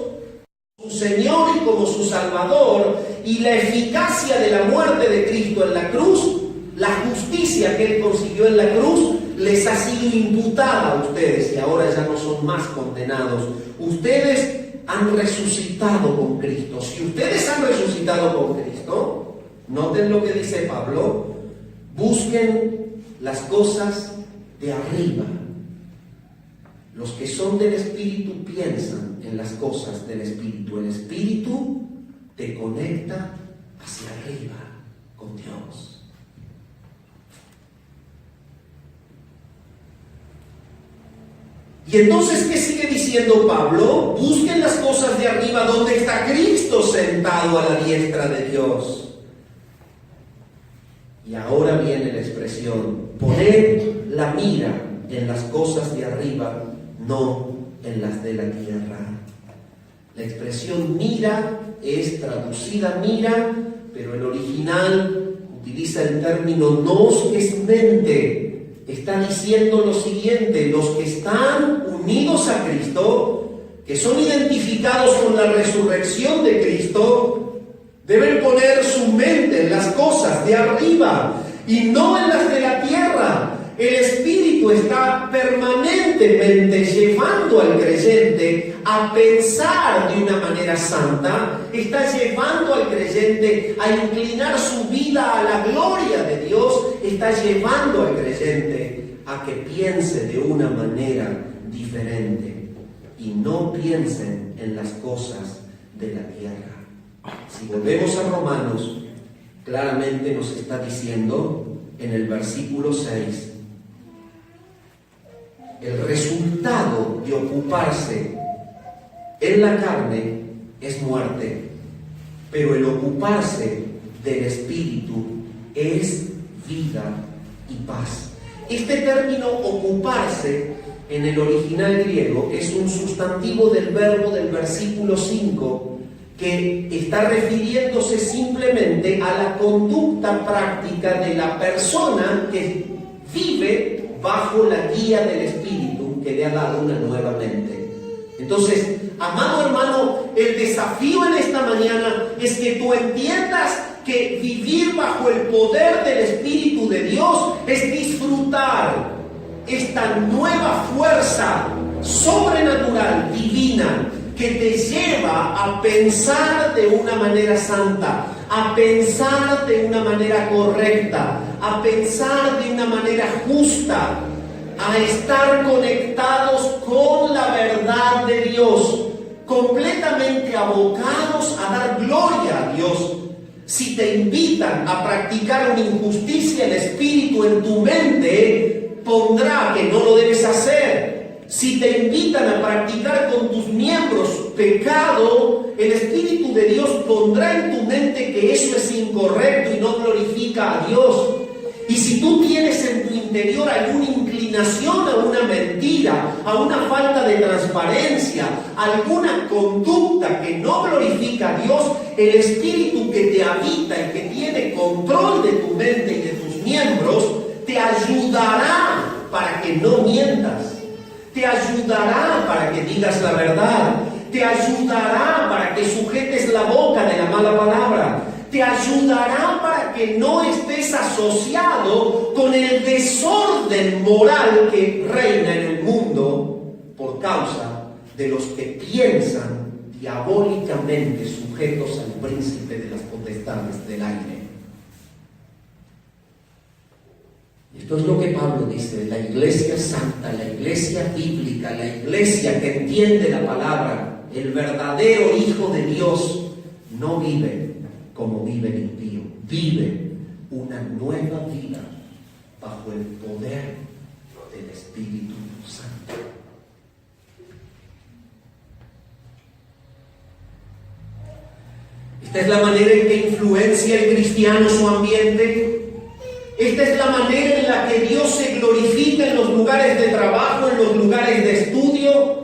como su Señor y como su Salvador, y la eficacia de la muerte de Cristo en la cruz, la justicia que Él consiguió en la cruz, les ha sido imputada a ustedes y ahora ya no son más condenados. Ustedes han resucitado con Cristo. Si ustedes han resucitado con Cristo, noten lo que dice Pablo: busquen las cosas de arriba. Los que son del Espíritu piensan en las cosas del Espíritu. El Espíritu te conecta hacia arriba con Dios. Y entonces, ¿qué sigue diciendo Pablo? Busquen las cosas de arriba, donde está Cristo sentado a la diestra de Dios. Y ahora viene la expresión: poned la mira en las cosas de arriba, no en las de la tierra. La expresión mira es traducida mira, pero el original utiliza el término nos es mente. Está diciendo lo siguiente: los que están unidos a Cristo, que son identificados con la resurrección de Cristo, deben poner su mente en las cosas de arriba y no en las de la tierra. El Espíritu está permanentemente llevando al creyente a pensar de una manera santa, está llevando al creyente a inclinar su vida a la gloria de Dios, está llevando al creyente a que piense de una manera diferente y no piensen en las cosas de la tierra. Si volvemos a Romanos, claramente nos está diciendo en el versículo 6, el resultado de ocuparse en la carne es muerte, pero el ocuparse del Espíritu es vida y paz. Este término ocuparse en el original griego es un sustantivo del verbo del versículo 5 que está refiriéndose simplemente a la conducta práctica de la persona que vive bajo la guía del Espíritu que le ha dado una nueva mente. Entonces, amado hermano, el desafío en esta mañana es que tú entiendas que vivir bajo el poder del Espíritu de Dios es disfrutar esta nueva fuerza sobrenatural, divina, que te lleva a pensar de una manera santa, a pensar de una manera correcta, a pensar de una manera justa, a estar conectados con la verdad de Dios, completamente abocados a dar gloria a Dios, Si te invitan a practicar una injusticia, el Espíritu en tu mente pondrá que no lo debes hacer. Si te invitan a practicar con tus miembros pecado, el Espíritu de Dios pondrá en tu mente que eso es incorrecto y no glorifica a Dios. Y si tú tienes en tu interior alguna inclinación a una mentira, a una falta de transparencia, alguna conducta que no glorifica a Dios, el Espíritu que te habita y que tiene control de tu mente y de tus miembros, te ayudará para que no mientas, te ayudará para que digas la verdad, te ayudará para que sujetes la boca de la mala palabra, te ayudará para que no estés asociado con el desorden moral que reina en el mundo por causa de los que piensan diabólicamente sujetos al príncipe de las potestades del aire. Esto es lo que Pablo dice: la iglesia santa, la iglesia bíblica, la iglesia que entiende la palabra, el verdadero Hijo de Dios, no vive como vive el impío, vive una nueva vida bajo el poder del Espíritu Santo. Esta es la manera en que influencia el cristiano su ambiente. Esta es la manera en la que Dios se glorifica en los lugares de trabajo, en los lugares de estudio.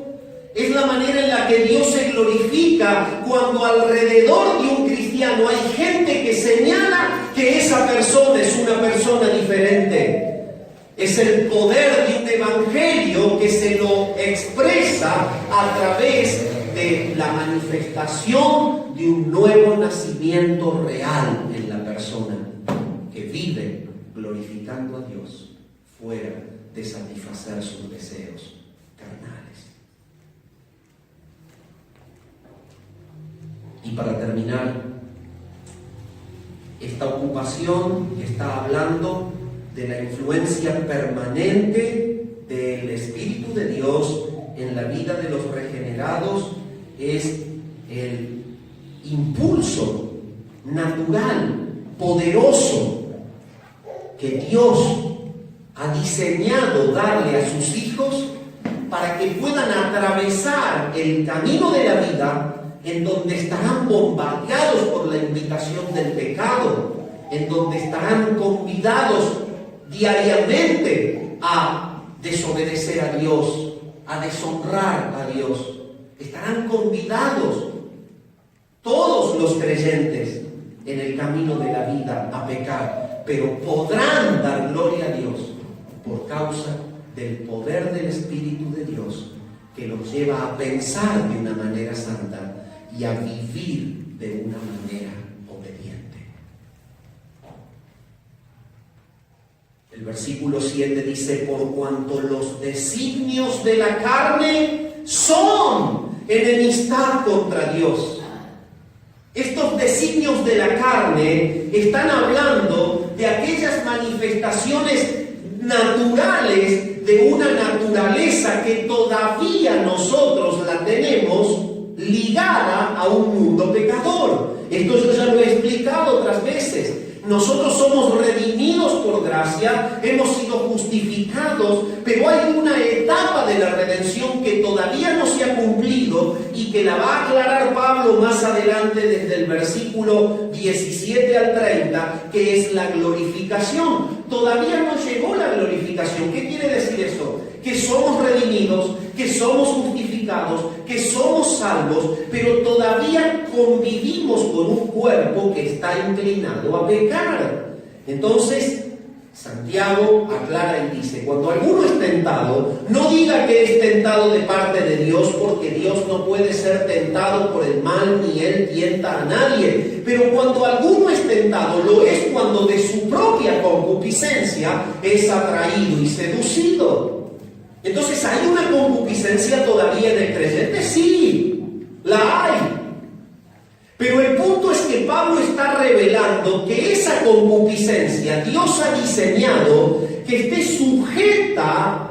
Es la manera en la que Dios se glorifica cuando alrededor de un cristiano hay gente que señala que esa persona es una persona diferente. Es el poder de un evangelio que se lo expresa a través de la manifestación de un nuevo nacimiento real en la persona que vive glorificando a Dios fuera de satisfacer sus deseos carnales. Y para terminar, esta ocupación está hablando de la influencia permanente del Espíritu de Dios en la vida de los regenerados. Es el impulso natural, poderoso, que Dios ha diseñado darle a sus hijos para que puedan atravesar el camino de la vida, en donde estarán bombardeados por la invitación del pecado, en donde estarán convidados diariamente a desobedecer a Dios, a deshonrar a Dios. Estarán convidados todos los creyentes en el camino de la vida a pecar, pero podrán dar gloria a Dios por causa del poder del Espíritu de Dios, que los lleva a pensar de una manera santa y a vivir de una manera obediente. El versículo 7 dice: por cuanto los designios de la carne son enemistad contra Dios. Estos designios de la carne están hablando de aquellas manifestaciones naturales de una naturaleza que todavía nosotros la tenemos ligada a un mundo pecador. Esto yo ya lo he explicado otras veces. Nosotros somos redimidos por gracia, hemos sido justificados, pero hay una etapa de la redención que todavía no se ha cumplido y que la va a aclarar Pablo más adelante desde el versículo 17 al 30, que es la glorificación. Todavía no llegó la glorificación. ¿Qué quiere decir eso? Que somos redimidos, que somos justificados, que somos salvos, pero todavía convivimos con un cuerpo que está inclinado a pecar. Entonces, Santiago aclara y dice: cuando alguno es tentado, no diga que es tentado de parte de Dios, porque Dios no puede ser tentado por el mal, ni Él tienta a nadie. Pero cuando alguno es tentado, lo es cuando de su propia concupiscencia es atraído y seducido. Entonces, ¿hay una concupiscencia todavía en el creyente? Sí, la hay. Pero el punto es que Pablo está revelando que esa concupiscencia Dios ha diseñado que esté sujeta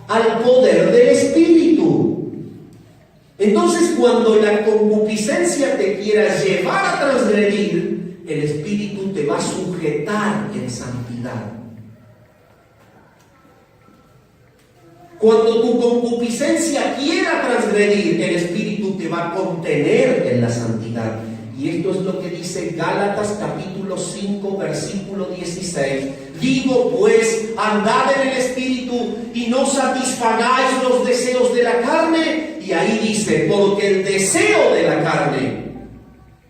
al poder del Espíritu. Entonces, cuando la concupiscencia te quiera llevar a transgredir, el Espíritu te va a sujetar en santidad. Cuando tu concupiscencia quiera transgredir, el Espíritu te va a contener en la santidad. Y esto es lo que dice Gálatas capítulo 5, versículo 16. Digo pues, andad en el Espíritu y no satisfagáis los deseos de la carne. Y ahí dice, porque el deseo de la carne,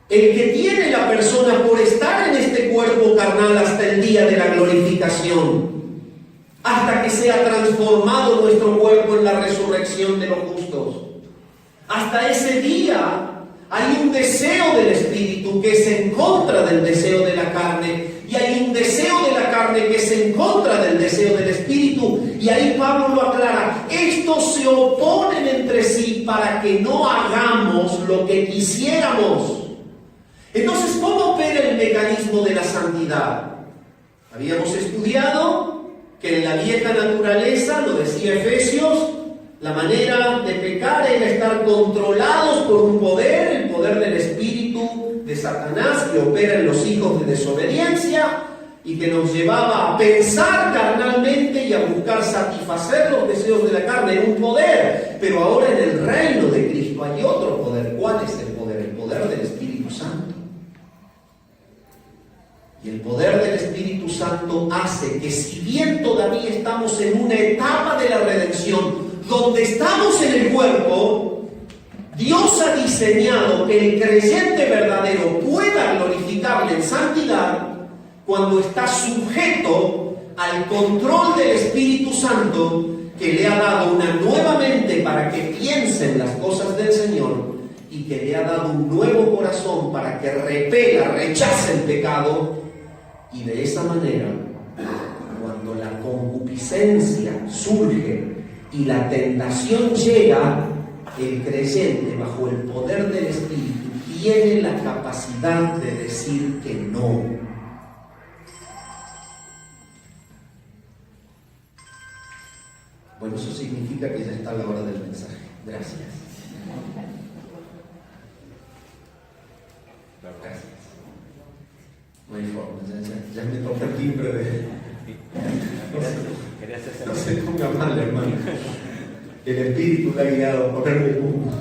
el que tiene la persona por estar en este cuerpo carnal hasta el día de la glorificación, hasta que sea transformado nuestro cuerpo en la resurrección de los justos. Hasta ese día hay un deseo del Espíritu que es en contra del deseo de la carne, y hay un deseo de la carne que es en contra del deseo del Espíritu. Y ahí Pablo lo aclara: estos se oponen entre sí para que no hagamos lo que quisiéramos. Entonces, ¿cómo opera el mecanismo de la santidad? Habíamos estudiado que en la vieja naturaleza, lo decía Efesios, la manera de pecar era estar controlados por un poder, el poder del espíritu de Satanás, que opera en los hijos de desobediencia y que nos llevaba a pensar carnalmente y a buscar satisfacer los deseos de la carne. Era un poder, pero ahora en el reino de Cristo hay otro poder. ¿Cuál es el poder? El poder del Espíritu Santo. Y el poder del Espíritu Santo hace que, si bien todavía estamos en una etapa de la redención, donde estamos en el cuerpo, Dios ha diseñado que el creyente verdadero pueda glorificarle en santidad cuando está sujeto al control del Espíritu Santo, que le ha dado una nueva mente para que piense en las cosas del Señor, y que le ha dado un nuevo corazón para que rechace el pecado. Y de esa manera, cuando la concupiscencia surge y la tentación llega, el creyente, bajo el poder del Espíritu, tiene la capacidad de decir que no. Bueno, eso significa que ya está la hora del mensaje. Gracias. Gracias. No hay forma, ya me toca el timbre de... No se ponga mal, hermano. El Espíritu le ha guiado a ponerme el humo.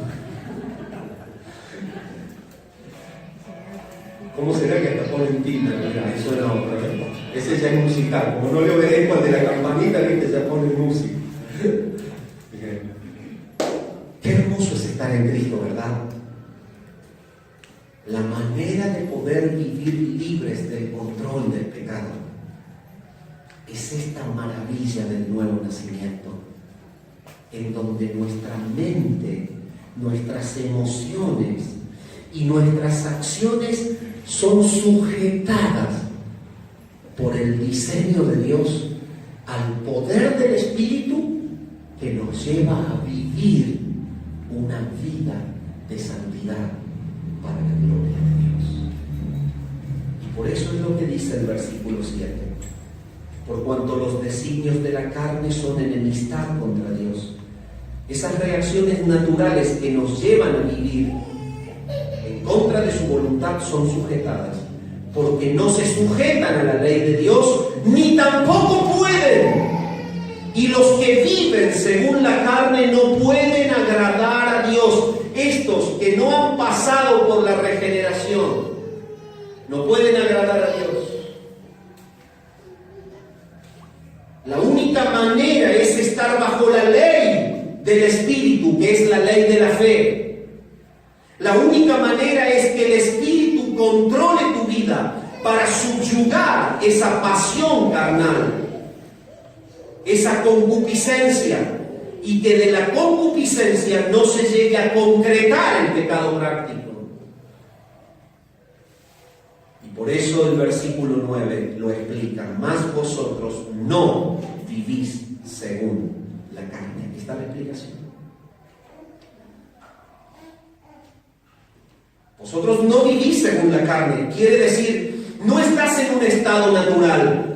¿Cómo será que hasta ponen timbre? Mira, eso era otro. Ese ya es musical. Como no le obedezco al de la campanita, viste, ya pone música. Qué hermoso es estar en Cristo, ¿verdad? La manera de poder vivir libres del control del pecado es esta maravilla del nuevo nacimiento, en donde nuestra mente, nuestras emociones y nuestras acciones son sujetadas por el diseño de Dios al poder del Espíritu, que nos lleva a vivir una vida de santidad para la gloria de Dios. Y por eso es lo que dice el versículo 7: por cuanto los designios de la carne son enemistad contra Dios. Esas reacciones naturales que nos llevan a vivir en contra de su voluntad son sujetadas, porque no se sujetan a la ley de Dios, ni tampoco pueden. Y los que viven según la carne no pueden agradar a Dios. Estos que no han pasado por la regeneración no pueden agradar a Dios. La única manera es estar bajo la ley del Espíritu, que es la ley de la fe. La única manera es que el Espíritu controle tu vida para subyugar esa pasión carnal, esa concupiscencia, y que de la concupiscencia no se llegue a concretar el pecado práctico. Y por eso el versículo 9 lo explica: mas vosotros no vivís según la carne. Aquí está la explicación. Vosotros no vivís según la carne. Quiere decir, no estás en un estado natural.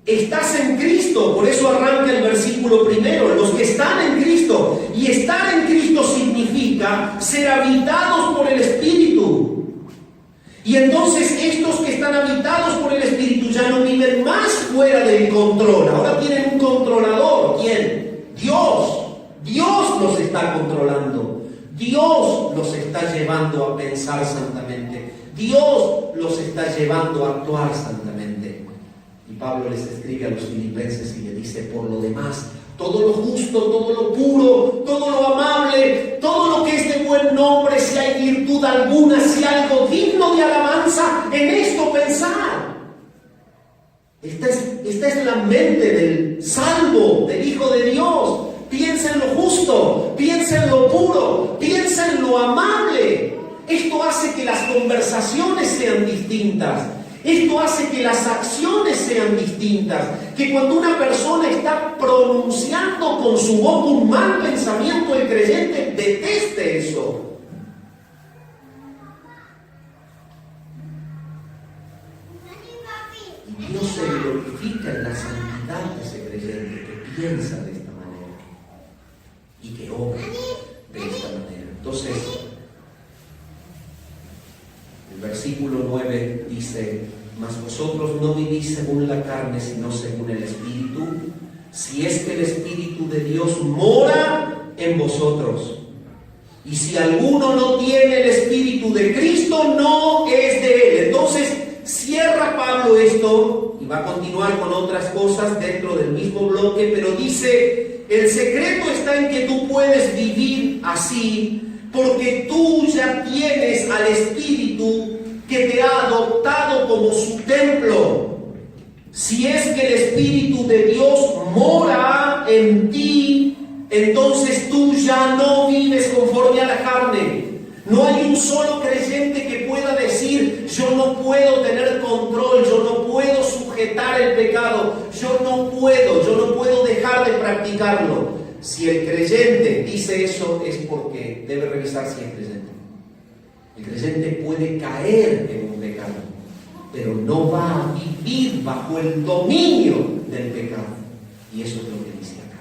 Estás en Cristo. Por eso arranca el versículo primero: los que están en Cristo. Y estar en Cristo significa ser habitados por el Espíritu. Y entonces estos que están habitados por el Espíritu ya no viven más fuera del control. Ahora tienen un controlador. ¿Quién? Dios. Dios los está controlando. Dios los está llevando a pensar santamente. Dios los está llevando a actuar santamente. Y Pablo les escribe a los filipenses y le dice: por lo demás, todo lo justo, todo lo puro, todo lo amable, todo lo que es de buen nombre, si hay virtud alguna, si hay algo digno de alabanza, en esto pensar. Esta es la mente del salvo, del Hijo de Dios. Piensa en lo justo, piensa en lo puro, piensa en lo amable. Esto hace que las conversaciones sean distintas. Esto hace que las acciones sean distintas. Que cuando una persona está pronunciando con su boca un mal pensamiento, el creyente deteste eso. Y Dios se glorifica en la santidad de ese creyente que piensa de esta manera y que obra de esta manera. Entonces, el versículo 9 dice: mas vosotros no vivís según la carne, sino según el Espíritu, si es que el Espíritu de Dios mora en vosotros. Y si alguno no tiene el Espíritu de Cristo, no es de él. Entonces cierra Pablo esto y va a continuar con otras cosas dentro del mismo bloque, pero dice: el secreto está en que tú puedes vivir así porque tú ya tienes al Espíritu que te ha adoptado como su templo. Si es que el Espíritu de Dios mora en ti, entonces tú ya no vives conforme a la carne. No hay un solo creyente que pueda decir: yo no puedo tener control, yo no puedo sujetar el pecado, yo no puedo dejar de practicarlo. Si el creyente dice eso, es porque debe revisar si es creyente. El creyente puede caer en un pecado, pero no va a vivir bajo el dominio del pecado. Y eso es lo que dice acá.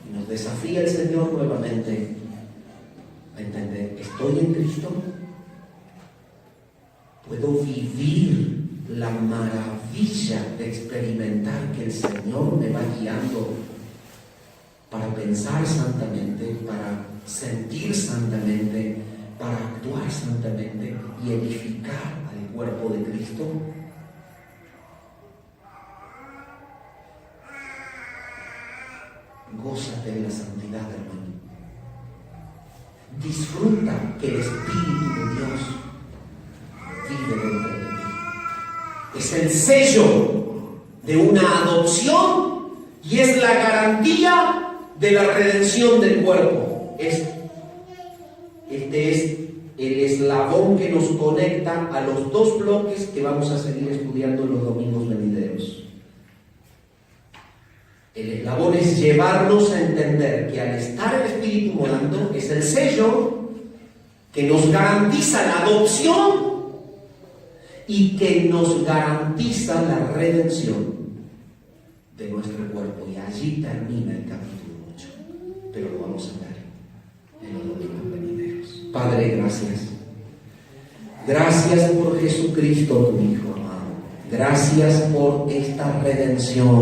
Y nos desafía el Señor nuevamente a entender: ¿estoy en Cristo? ¿Puedo vivir la maravilla de experimentar que el Señor me va guiando para pensar santamente, para sentir santamente, para actuar santamente y edificar al cuerpo de Cristo? Gózate en la santidad, hermano. Disfruta que el Espíritu de Dios vive dentro de ti. Es el sello de una adopción y es la garantía de la redención del cuerpo. Este es el eslabón que nos conecta a los dos bloques que vamos a seguir estudiando en los domingos venideros. El eslabón es llevarnos a entender que al estar el Espíritu morando es el sello que nos garantiza la adopción y que nos garantiza la redención de nuestro cuerpo. Y allí termina el capítulo 8, pero lo vamos a ver en los domingos venideros. Padre, gracias. Gracias por Jesucristo, tu Hijo amado. Gracias por esta redención.